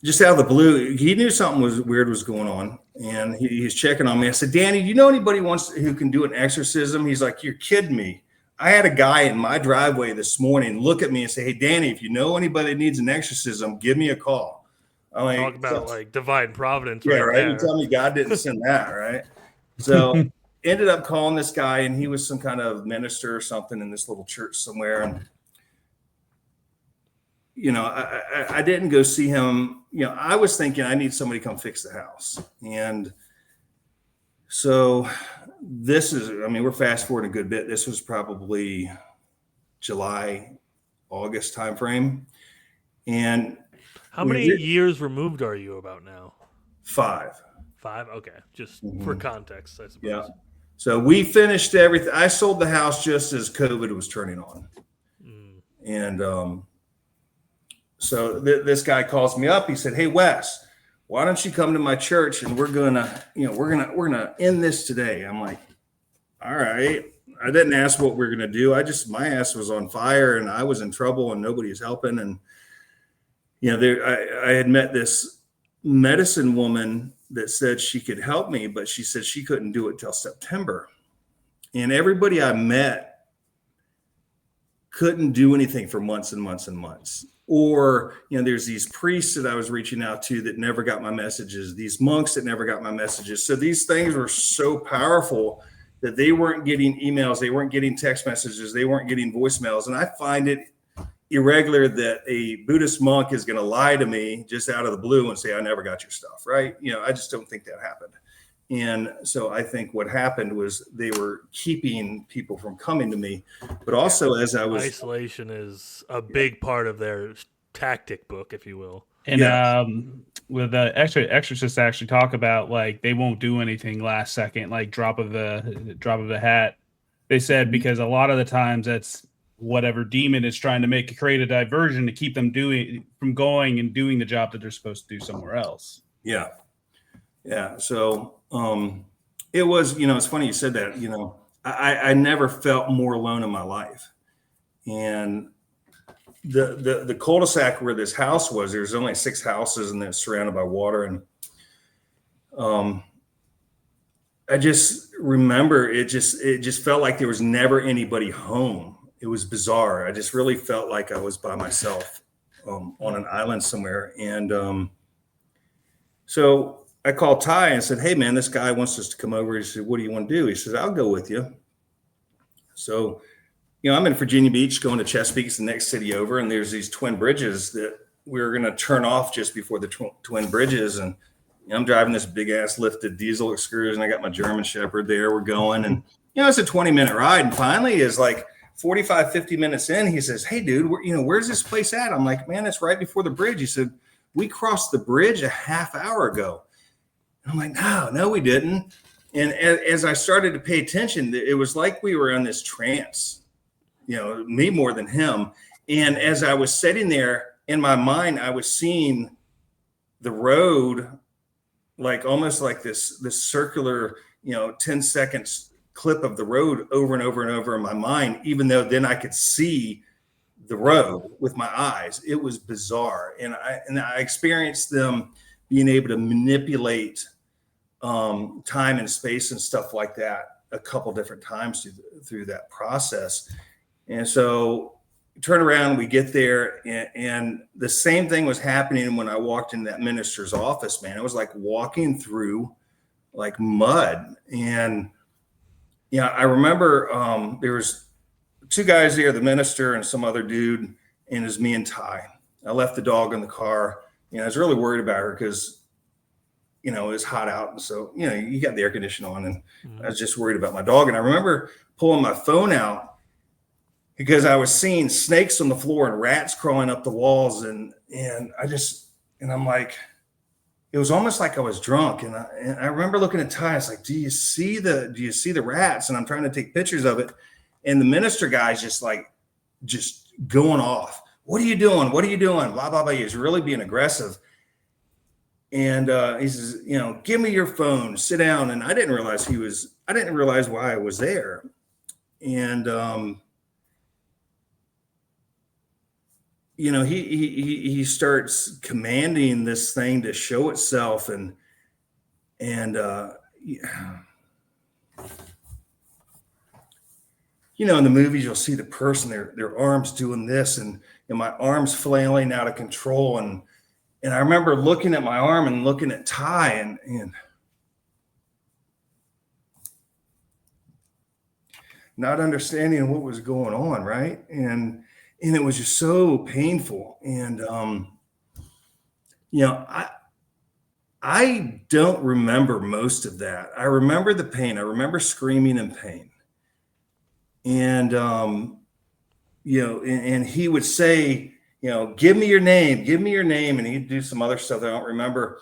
just out of the blue, he knew something was weird was going on. And he's checking on me. I said, Danny, do you know anybody who can do an exorcism? He's like, you're kidding me. I had a guy in my driveway this morning look at me and say, hey, Danny, if you know anybody that needs an exorcism, give me a call. I'm like, talk about like divine providence. Yeah, right. You tell me God didn't send that, right? So ended up calling this guy, and he was some kind of minister or something in this little church somewhere. And I didn't go see him. I was thinking I need somebody to come fix the house. And so we're fast forwarding a good bit. This was probably July, August timeframe. And how many years removed are you about now? 5. 5? Okay. Just for context, I suppose. Yeah. So we finished everything. I sold the house just as COVID was turning on. And, so this guy calls me up. He said, hey, Wes, why don't you come to my church and we're going to end this today. I'm like, all right. I didn't ask what we're going to do. My ass was on fire and I was in trouble and nobody was helping. And, I had met this medicine woman that said she could help me, but she said she couldn't do it till September. And everybody I met couldn't do anything for months and months and months. Or, there's these priests that I was reaching out to that never got my messages, these monks that never got my messages. So these things were so powerful that they weren't getting emails, they weren't getting text messages, they weren't getting voicemails. And I find it irregular that a Buddhist monk is going to lie to me just out of the blue and say, I never got your stuff, right? I just don't think that happened. And so I think what happened was they were keeping people from coming to me, but also as I was isolation is a big part of their tactic book, if you will. And with the exorcists actually talk about like they won't do anything last second, like drop of the hat. They said because a lot of the times that's whatever demon is trying to create a diversion to keep them from going and doing the job that they're supposed to do somewhere else. Yeah. Yeah. So it was, it's funny you said that, I never felt more alone in my life. And the cul-de-sac where this house was, there's only 6 houses and it's surrounded by water. And I just remember it just felt like there was never anybody home. It was bizarre. I just really felt like I was by myself on an island somewhere. And so I called Ty and said, hey, man, this guy wants us to come over. He said, what do you want to do? He says, I'll go with you. So, I'm in Virginia Beach going to Chesapeake, it's the next city over. And there's these twin bridges that we were going to turn off just before the twin bridges. And I'm driving this big ass lifted diesel excursion. I got my German Shepherd there. We're going, and it's a 20-minute ride. And finally, is like 45, 50 minutes in, he says, "Hey, dude, where's this place at?" I'm like, "Man, it's right before the bridge." He said, "We crossed the bridge a half hour ago." And I'm like, "No, we didn't." And as I started to pay attention, it was like we were in this trance, me more than him. And as I was sitting there in my mind, I was seeing the road, like almost like this circular, 10 seconds clip of the road over and over and over in my mind, even though then I could see the road with my eyes. It was bizarre. And I experienced them being able to manipulate time and space and stuff like that a couple different times through that process. And so turn around, we get there, and the same thing was happening when I walked in that minister's office, man. It was like walking through like mud. And I remember there was two guys there, the minister and some other dude, and it was me and Ty. I left the dog in the car. I was really worried about her because it was hot out. And so, you got the air conditioning on, and I was just worried about my dog. And I remember pulling my phone out because I was seeing snakes on the floor and rats crawling up the walls. And I'm like, it was almost like I was drunk. And I remember looking at Ty. I was like, do you see the rats? And I'm trying to take pictures of it. And the minister guy's just going off. What are you doing? What are you doing? Blah, blah, blah. He was really being aggressive. And he says, give me your phone, sit down. And I didn't realize why I was there. And, he starts commanding this thing to show itself. And in the movies, you'll see the person, their arms doing this, and my arms flailing out of control. And I remember looking at my arm and looking at Ty and not understanding what was going on, right? And it was just so painful. And I don't remember most of that. I remember the pain. I remember screaming in pain. And and he would say, give me your name, and he'd do some other stuff that I don't remember.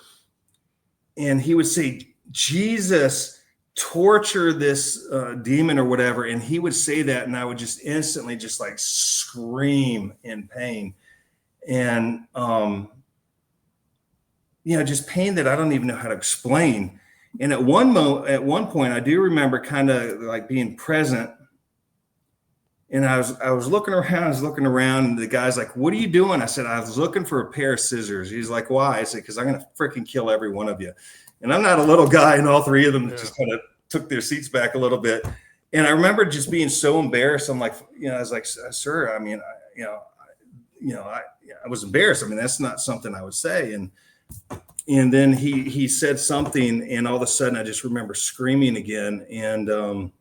And he would say, Jesus, torture this demon or whatever. And he would say that, and I would just instantly just like scream in pain. And, just pain that I don't even know how to explain. And at one point, I do remember kind of like being present. And I was looking around, and the guy's like, "What are you doing?" I said, "I was looking for a pair of scissors." He's like, "Why?" I said, "Because I'm going to freaking kill every one of you." And I'm not a little guy, and all three of them just kind of took their seats back a little bit. And I remember just being so embarrassed. I'm like, I was like, "Sir, I mean, I was embarrassed. I mean, that's not something I would say." And then he said something, and all of a sudden I just remember screaming again. And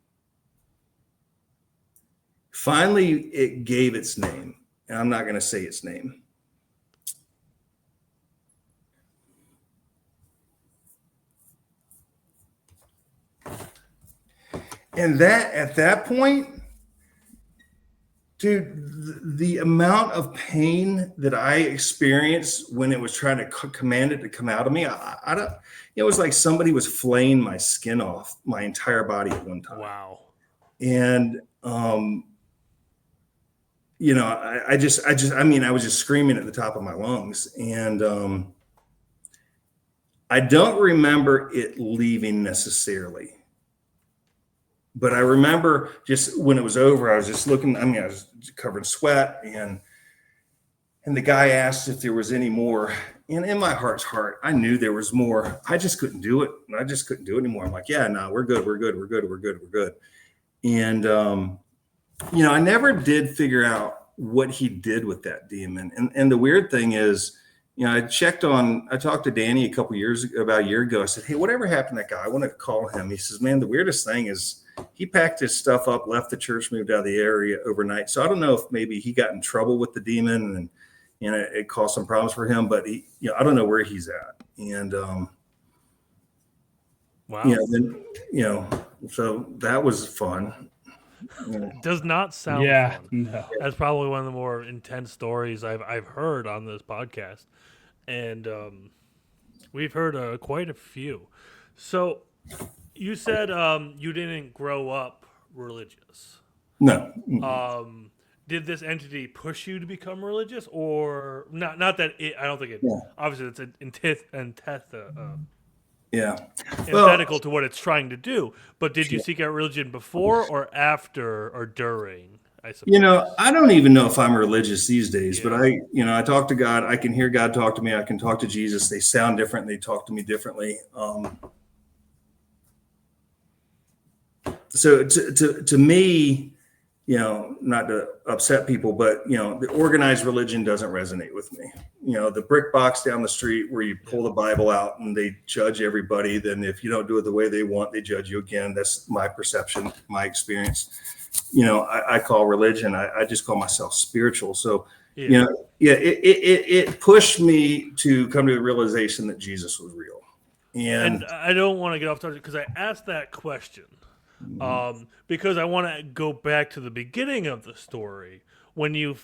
finally, it gave its name, and I'm not going to say its name. And at that point, dude, the amount of pain that I experienced when it was trying to command it to come out of me, I don't. It was like somebody was flaying my skin off my entire body at one time. Wow. And I was just screaming at the top of my lungs. And I don't remember it leaving necessarily. But I remember just when it was over, I was just looking, I was covered in sweat, and the guy asked if there was any more. And in my heart's heart, I knew there was more. I just couldn't do it. I just couldn't do it anymore. I'm like, yeah, no, we're good. And, I never did figure out what he did with that demon. And the weird thing is, I talked to Danny about a year ago. I said, "Hey, whatever happened to that guy? I want to call him." He says, "Man, the weirdest thing is he packed his stuff up, left the church, moved out of the area overnight." So I don't know if maybe he got in trouble with the demon and it caused some problems for him, but I don't know where he's at. And Wow. So that was fun. Does not sound Yeah, fun. no. That's probably one of the more intense stories I've heard on this podcast, and we've heard quite a few. So you said you didn't grow up religious. No. Did this entity push you to become religious, or not? Not that it. I don't think it. Yeah. Obviously, it's Yeah. antithetical to what it's trying to do. But did you seek out religion before, or after, or during? I suppose. I don't even know if I'm religious these days, Yeah. but I talk to God. I can hear God talk to me. I can talk to Jesus. They sound different. They talk to me differently. So to me, not to upset people, but the organized religion doesn't resonate with me. The brick box down the street where you pull the Bible out and they judge everybody. Then if you don't do it the way they want, they judge you again. That's my perception, my experience. I call religion. I just call myself spiritual. So, it pushed me to come to the realization that Jesus was real. And I don't want to get off topic because I asked that question because I want to go back to the beginning of the story when you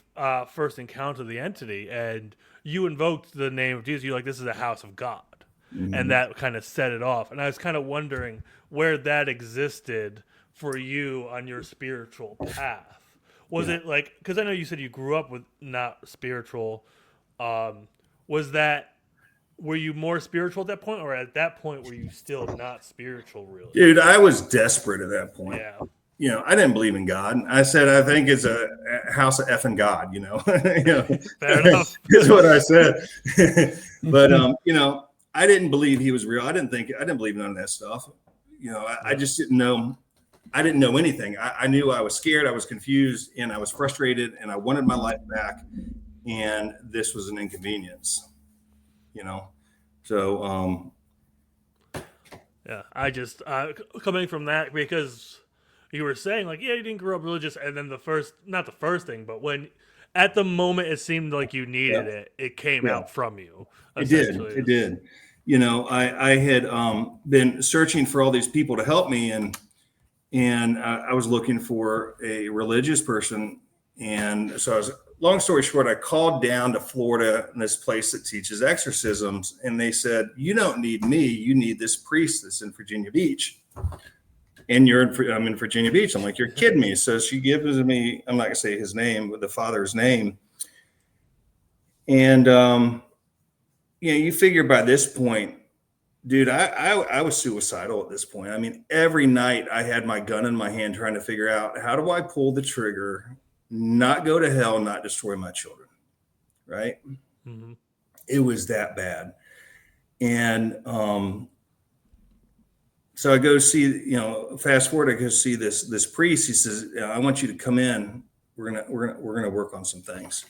first encountered the entity and you invoked the name of Jesus. You're like, this is a house of God. And that kind of set it off. And I was kind of wondering where that existed for you on your spiritual path. Was it like, because I know you said you grew up with not spiritual. Were you more spiritual at that point, or at that point were you still not spiritual really? Dude, I was desperate at that point. Yeah. I didn't believe in God. I said, I think it's a house of effing God, Fair enough. That's what I said. But, I didn't believe he was real. I didn't believe none of that stuff. I just didn't know. I didn't know anything. I knew I was scared. I was confused and I was frustrated and I wanted my life back. And this was an inconvenience, So, yeah, I just coming from that because you were saying like, yeah, you didn't grow up religious, and then not the first thing, but when at the moment it seemed like you needed it came out from you. It did. I had been searching for all these people to help me, and I was looking for a religious person, and so long story short, I called down to Florida in this place that teaches exorcisms, and they said, you don't need me, you need this priest that's in Virginia Beach. And I'm in Virginia Beach. I'm like, you're kidding me. So she gives me, I'm not gonna say his name, but the father's name. And you figure by this point, dude, I was suicidal at this point. I mean, every night I had my gun in my hand trying to figure out, how do I pull the trigger, not go to hell, not destroy my children, right? Mm-hmm. It was that bad. And so I go see, fast forward, I go see this priest. He says, I want you to come in. We're gonna work on some things.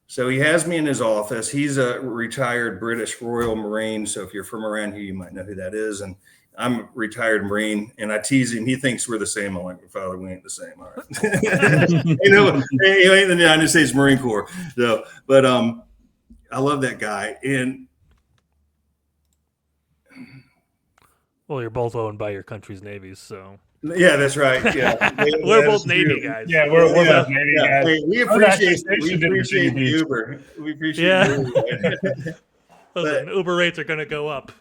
So he has me in his office. He's a retired British Royal Marine. So if you're from around here, you might know who that is. And I'm a retired Marine, and I tease him. He thinks we're the same. I'm like, Father, we ain't the same. All right. He ain't the United States Marine Corps. So, but I love that guy. And well, you're both owned by your country's navies, so yeah, that's right. Yeah, we're both Navy guys. Yeah, we're both Navy guys. Hey, we appreciate the Uber. We appreciate the Uber. Listen, Uber rates are going to go up.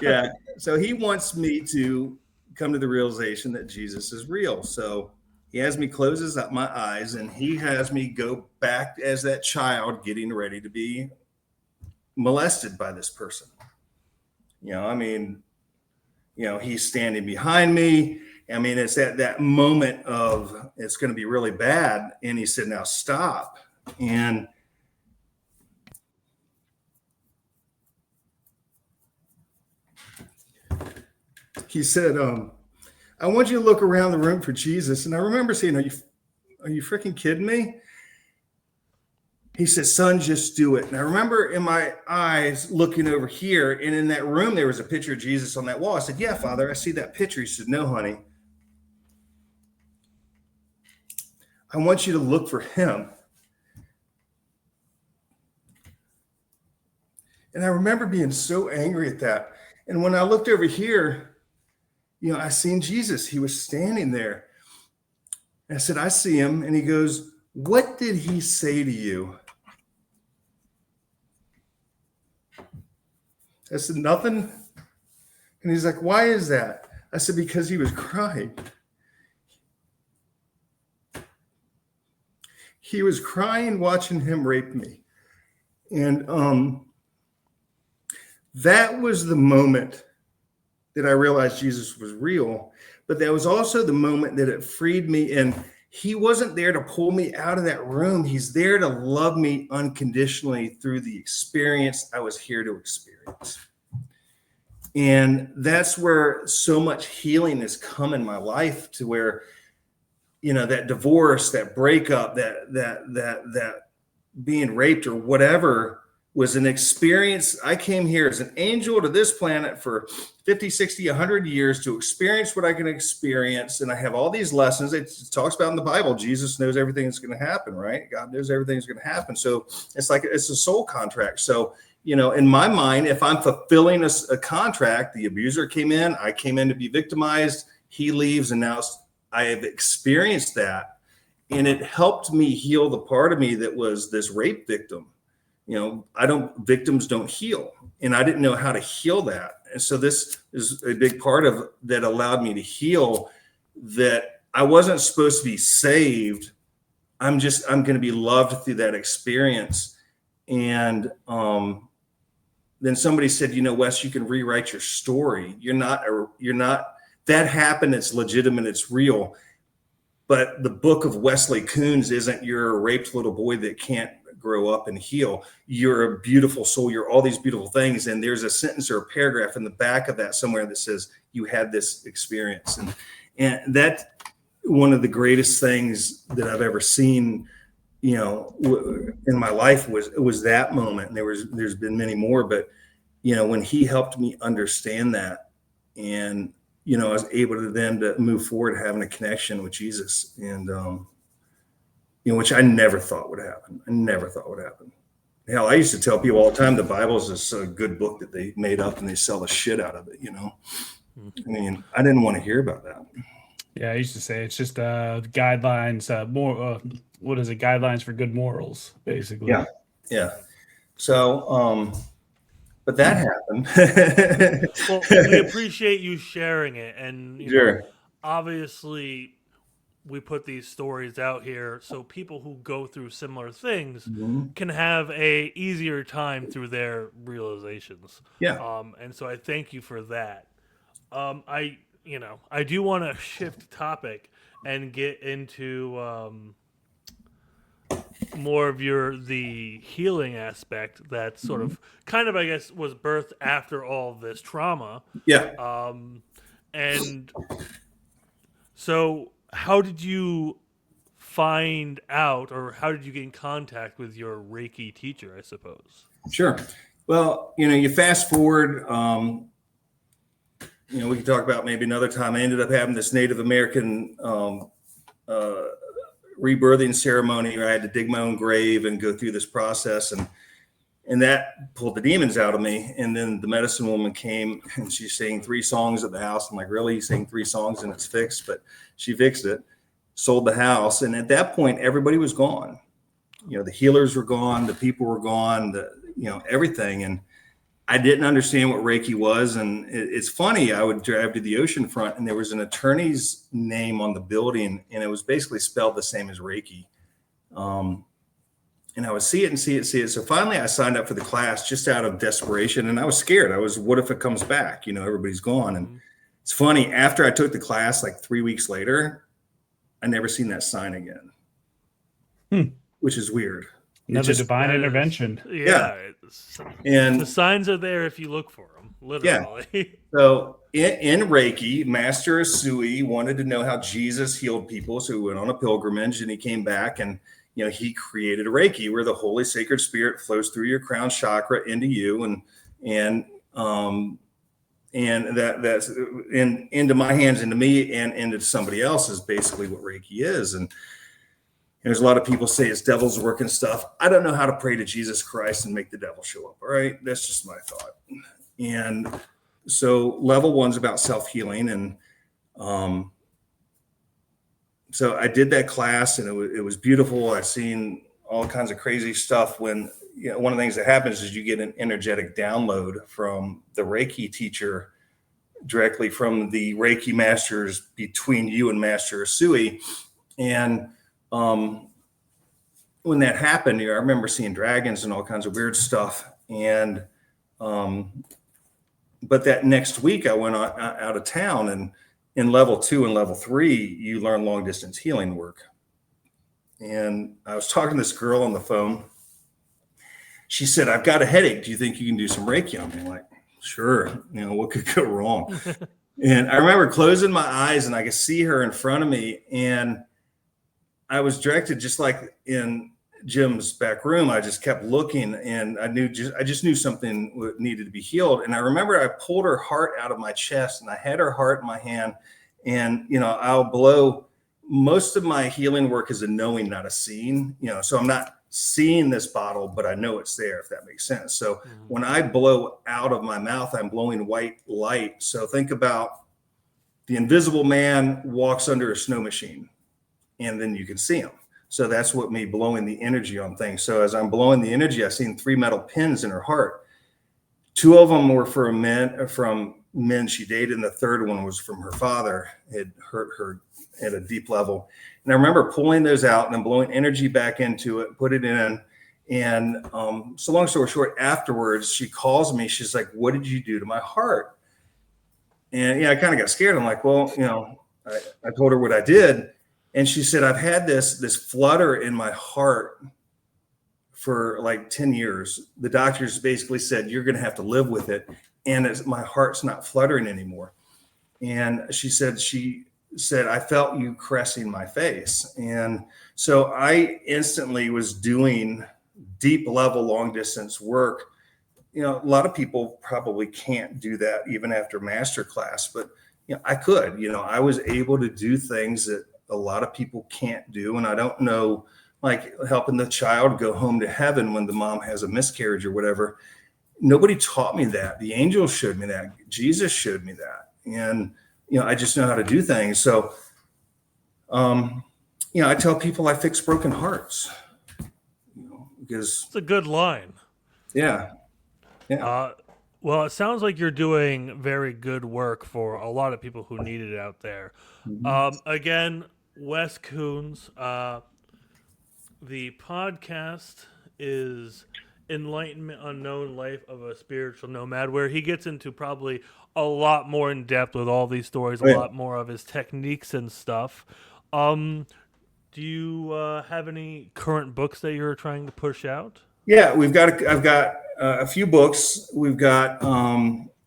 Yeah. So he wants me to come to the realization that Jesus is real. So he has me closes up my eyes, and he has me go back as that child getting ready to be molested by this person. He's standing behind me. I mean, it's at that moment of it's going to be really bad. And he said, now stop. And he said, I want you to look around the room for Jesus. And I remember saying, are you freaking kidding me? He said, son, just do it. And I remember in my eyes looking over here, and in that room, there was a picture of Jesus on that wall. I said, yeah, Father, I see that picture. He said, no, honey. I want you to look for him. And I remember being so angry at that. And when I looked over here, I seen Jesus. He was standing there. And I said, I see him. And he goes, what did he say to you? I said, nothing. And he's like, why is that? I said, because he was crying. He was crying watching him rape me. And that was the moment that I realized Jesus was real. But that was also the moment that it freed me. And he wasn't there to pull me out of that room. He's there to love me unconditionally through the experience I was here to experience. And that's where so much healing has come in my life, to where, that divorce, that breakup, that being raped or whatever was an experience. I came here as an angel to this planet for 50, 60, 100 years to experience what I can experience. And I have all these lessons. It talks about in the Bible, Jesus knows everything that's going to happen, right? God knows everything that's going to happen. So it's like, it's a soul contract. So, in my mind, if I'm fulfilling a contract, the abuser came in, I came in to be victimized, he leaves, and now I have experienced that. And it helped me heal the part of me that was this rape victim. Victims don't heal. And I didn't know how to heal that. And so this is a big part of that allowed me to heal, that I wasn't supposed to be saved. I'm going to be loved through that experience. And then somebody said, Wes, you can rewrite your story. You're not, that happened. It's legitimate. It's real. But the book of Wesley Coons isn't you're a raped little boy that can't grow up and heal. You're a beautiful soul. You're all these beautiful things. And there's a sentence or a paragraph in the back of that somewhere that says you had this experience. And that one of the greatest things that I've ever seen, in my life was that moment. And there's been many more, but when he helped me understand that, and I was able to then to move forward, having a connection with Jesus, and which I never thought would happen. Hell, I used to tell people all the time the Bible is this good book that they made up and they sell the shit out of it. I mean, I didn't want to hear about that. Yeah, I used to say it's just guidelines, what is it? Guidelines for good morals, basically. Yeah. So, but that happened. Well, we appreciate you sharing it, and Sure. Obviously, we put these stories out here so people who go through similar things can have a easier time through their realizations. Yeah. And so I thank you for that. I do want to shift topic and get into more of the healing aspect that sort of kind of, I guess, was birthed after all this trauma. Yeah. And so how did you find out, or how did you get in contact with your Reiki teacher, I suppose? Sure. Well, you fast forward, we can talk about maybe another time. I ended up having this Native American rebirthing ceremony where I had to dig my own grave and go through this process, and that pulled the demons out of me. And then the medicine woman came and she sang 3 songs at the house. I'm like, really? You sang 3 songs and it's fixed? But she fixed it, sold the house. And at that point, everybody was gone. The healers were gone. The people were gone, everything. And I didn't understand what Reiki was. And it's funny, I would drive to the ocean front and there was an attorney's name on the building and it was basically spelled the same as Reiki. And I would see it. So finally I signed up for the class just out of desperation. And I was scared. what if it comes back? Everybody's gone. And it's funny, after I took the class, like 3 weeks later, I never seen that sign again, which is weird. Another divine intervention. Yeah. And the signs are there if you look for them, literally. Yeah. So in Reiki, Master Asui wanted to know how Jesus healed people. So he went on a pilgrimage and he came back and, he created a Reiki where the Holy Sacred Spirit flows through your crown chakra into you and that's into my hands, into me, and into somebody else is basically what Reiki is. And there's a lot of people say it's devil's work and stuff. I don't know how to pray to Jesus Christ and make the devil show up. All right. That's just my thought. And so level 1's about self-healing. And So I did that class, and it was beautiful. I've seen all kinds of crazy stuff. When one of the things that happens is you get an energetic download from the Reiki teacher directly from the Reiki masters between you and Master Asui. And when that happened, I remember seeing dragons and all kinds of weird stuff. And but that next week I went out of town, and in level 2 and level 3, you learn long distance healing work. And I was talking to this girl on the phone. She said, "I've got a headache. Do you think you can do some Reiki on me?" I'm like, "Sure. What could go wrong?" And I remember closing my eyes, and I could see her in front of me. And I was directed just like in Jim's back room. I just kept looking, and I just knew something needed to be healed. And I remember I pulled her heart out of my chest, and I had her heart in my hand. And I'll blow. Most of my healing work is a knowing, not a seeing. So I'm not seeing this bottle, but I know it's there, if that makes sense. So when I blow out of my mouth, I'm blowing white light. So think about the invisible man walks under a snow machine, and then you can see him. So that's what me blowing the energy on things. So as I'm blowing the energy, I seen 3 metal pins in her heart. 2 of them were from men she dated, and the third one was from her father. It hurt her at a deep level. And I remember pulling those out and then blowing energy back into it, put it in. And so long story short, afterwards, she calls me. She's like, "What did you do to my heart?" And I kind of got scared. I'm like, "Well, I told her what I did." And she said, "I've had this flutter in my heart for like 10 years. The doctors basically said, you're going to have to live with it. And my heart's not fluttering anymore." And she said, "I felt you caressing my face." And so I instantly was doing deep level, long distance work. A lot of people probably can't do that even after master class, but I could. I was able to do things that a lot of people can't do. And I don't know, like helping the child go home to heaven when the mom has a miscarriage or whatever. Nobody taught me that. The angels showed me that. Jesus showed me that. And, I just know how to do things. So, I tell people I fix broken hearts, because it's a good line. Yeah. Yeah. Well, it sounds like you're doing very good work for a lot of people who need it out there. Again, Wes Coons, the podcast is Enlightenment Unknown Life of a Spiritual Nomad, where he gets into probably a lot more in depth with all these stories, a lot more of his techniques and stuff. Do you have any current books that you're trying to push out? Yeah, I've got a few books. We've got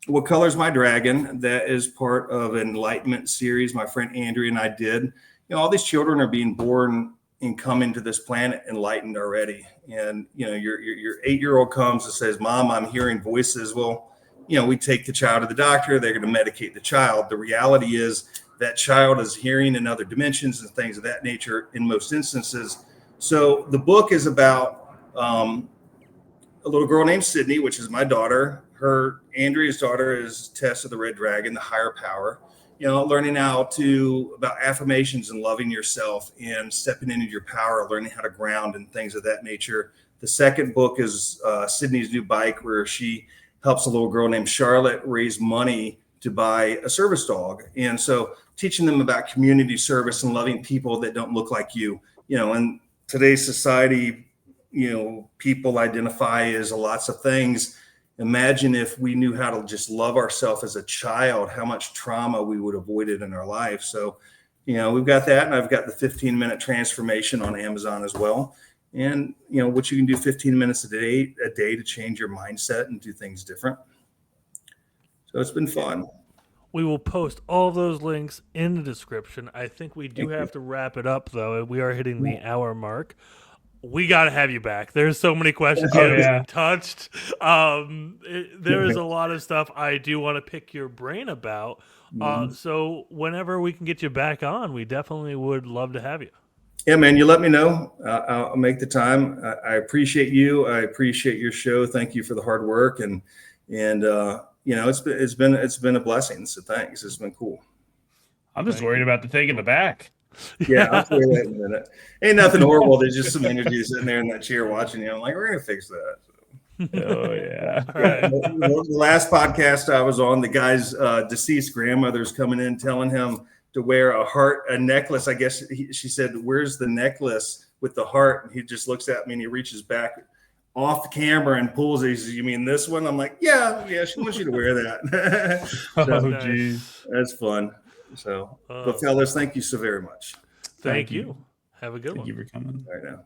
What Color's My Dragon? That is part of an Enlightenment series my friend Andrea and I did. All these children are being born and come into this planet enlightened already. And, your 8-year-old comes and says, "Mom, I'm hearing voices." Well, we take the child to the doctor. They're going to medicate the child. The reality is that child is hearing in other dimensions and things of that nature in most instances. So the book is about a little girl named Sydney, which is my daughter. Andrea's daughter is Tess of the Red Dragon, the higher power. Learning about affirmations and loving yourself and stepping into your power, learning how to ground and things of that nature. The second book is Sydney's new bike, where she helps a little girl named Charlotte raise money to buy a service dog. And so teaching them about community service and loving people that don't look like you. In today's society, people identify as lots of things. Imagine if we knew how to just love ourselves as a child, how much trauma we would have avoided in our life. So, we've got that. And I've got the 15-minute transformation on Amazon as well. And, what you can do 15 minutes a day to change your mindset and do things different. So it's been fun. We will post all those links in the description. I think we do have to wrap it up, though. We are hitting the hour mark. We got to have you back. There's so many questions you haven't touched. There is a lot of stuff I do want to pick your brain about. So whenever we can get you back on, we definitely would love to have you. Yeah, man, you let me know. I'll make the time. I appreciate you. I appreciate your show. Thank you for the hard work. And it's been a blessing. So thanks. It's been cool. I'm just Thank worried you. about the thing in the back. Yeah, I'll tell you that in a minute. Ain't nothing horrible. There's just some energy sitting there in that chair watching you. I'm like, we're gonna fix that. Oh yeah. All right. The last podcast I was on, the guy's deceased grandmother's coming in telling him to wear a necklace. I guess she said, "Where's the necklace with the heart?" And he just looks at me and he reaches back off camera and pulls it. He says, "You mean this one?" I'm like, "Yeah, she wants you to wear that." Oh So, Nice. geez. that's fun. So, but fellas, thank you so very much. Thank you. Have a good Thank one. you for coming. All right now.